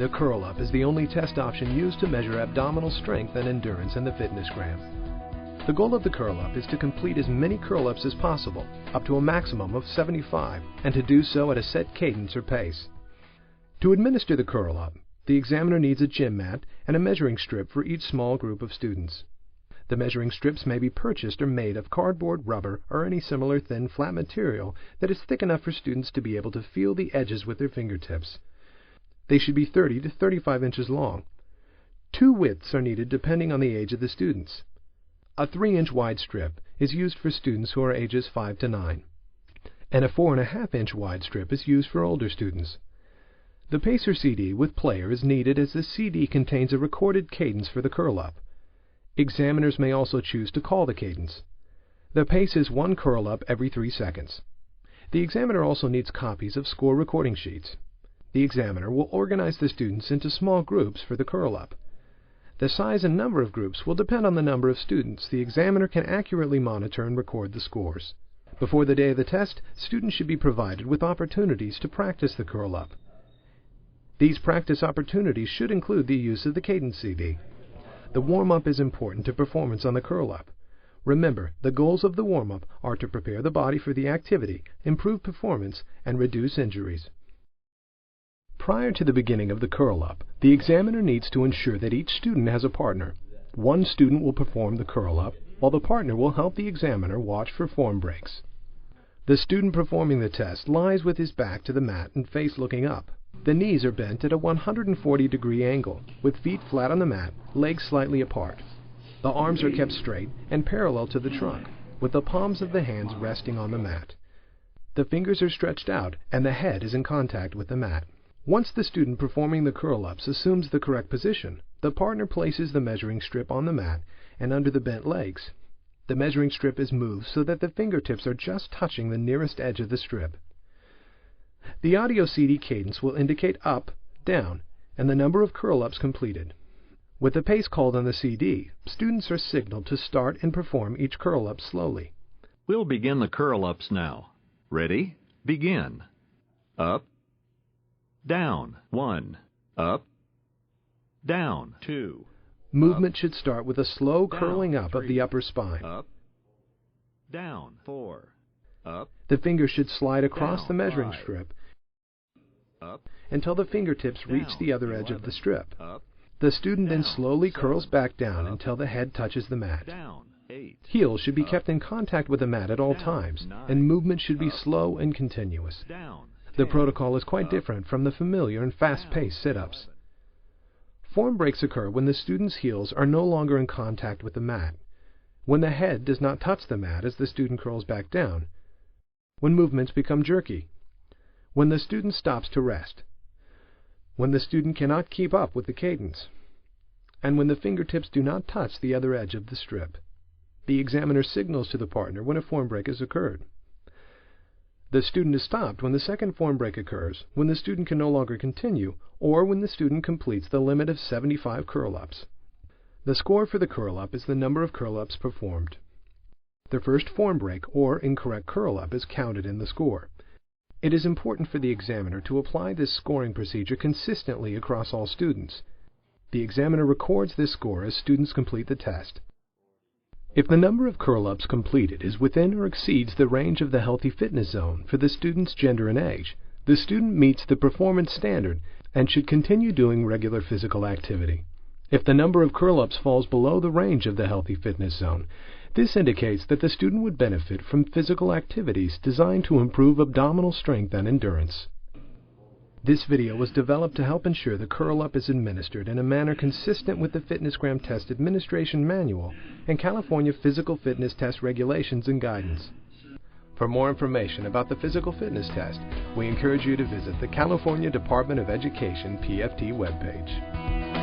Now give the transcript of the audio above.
The curl up is the only test option used to measure abdominal strength and endurance in the fitnessgram. The goal of the curl up is to complete as many curl ups as possible, up to a maximum of 75, and to do so at a set cadence or pace. To administer the curl up, the examiner needs a gym mat and a measuring strip for each small group of students. The measuring strips may be purchased or made of cardboard, rubber, or any similar thin, flat material that is thick enough for students to be able to feel the edges with their fingertips. They should be 30 to 35 inches long. Two widths are needed depending on the age of the students. A 3-inch wide strip is used for students who are ages 5 to 9, and a 4.5-inch wide strip is used for older students. The pacer CD with player is needed as the CD contains a recorded cadence for the curl-up. Examiners may also choose to call the cadence. The pace is 1 curl-up every 3 seconds. The examiner also needs copies of score recording sheets. The examiner will organize the students into small groups for the curl-up. The size and number of groups will depend on the number of students. The examiner can accurately monitor and record the scores. Before the day of the test, students should be provided with opportunities to practice the curl-up. These practice opportunities should include the use of the cadence CD. The warm-up is important to performance on the curl-up. Remember, the goals of the warm-up are to prepare the body for the activity, improve performance, and reduce injuries. Prior to the beginning of the curl-up, the examiner needs to ensure that each student has a partner. One student will perform the curl-up, while the partner will help the examiner watch for form breaks. The student performing the test lies with his back to the mat and face looking up. The knees are bent at a 140-degree angle, with feet flat on the mat, legs slightly apart. The arms are kept straight and parallel to the trunk, with the palms of the hands resting on the mat. The fingers are stretched out and the head is in contact with the mat. Once the student performing the curl-ups assumes the correct position, the partner places the measuring strip on the mat and under the bent legs. The measuring strip is moved so that the fingertips are just touching the nearest edge of the strip. The audio CD cadence will indicate up, down, and the number of curl-ups completed. With the pace called on the CD, students are signaled to start and perform each curl-up slowly. We'll begin the curl-ups now. Ready? Begin. Up, down, 1, up, down, 2. Movement up, should start with a slow down, curling up 3, of the upper spine. Up, down, 4, up, The fingers should slide across down, the measuring 5, strip up, until the fingertips reach down, the other edge 11, of the strip. up, The student then down, slowly 7, curls back down up, until the head touches the mat. down, 8. Heels should be up, kept in contact with the mat at all down, times, 9, and movement should be up, slow and continuous. down, The 10, protocol is quite up, different from the familiar and fast-paced sit-ups. 11. Form breaks occur when the student's heels are no longer in contact with the mat, when the head does not touch the mat as the student curls back down, when movements become jerky, when the student stops to rest, when the student cannot keep up with the cadence, and when the fingertips do not touch the other edge of the strip. The examiner signals to the partner when a form break has occurred. The student is stopped when the second form break occurs, when the student can no longer continue, or when the student completes the limit of 75 curl-ups. The score for the curl-up is the number of curl-ups performed. The first form break or incorrect curl-up is counted in the score. It is important for the examiner to apply this scoring procedure consistently across all students. The examiner records this score as students complete the test. If the number of curl-ups completed is within or exceeds the range of the healthy fitness zone for the student's gender and age, the student meets the performance standard and should continue doing regular physical activity. If the number of curl-ups falls below the range of the healthy fitness zone, this indicates that the student would benefit from physical activities designed to improve abdominal strength and endurance. This video was developed to help ensure the curl-up is administered in a manner consistent with the FitnessGram Test Administration Manual and California Physical Fitness Test Regulations and Guidance. For more information about the physical fitness test, we encourage you to visit the California Department of Education PFT webpage.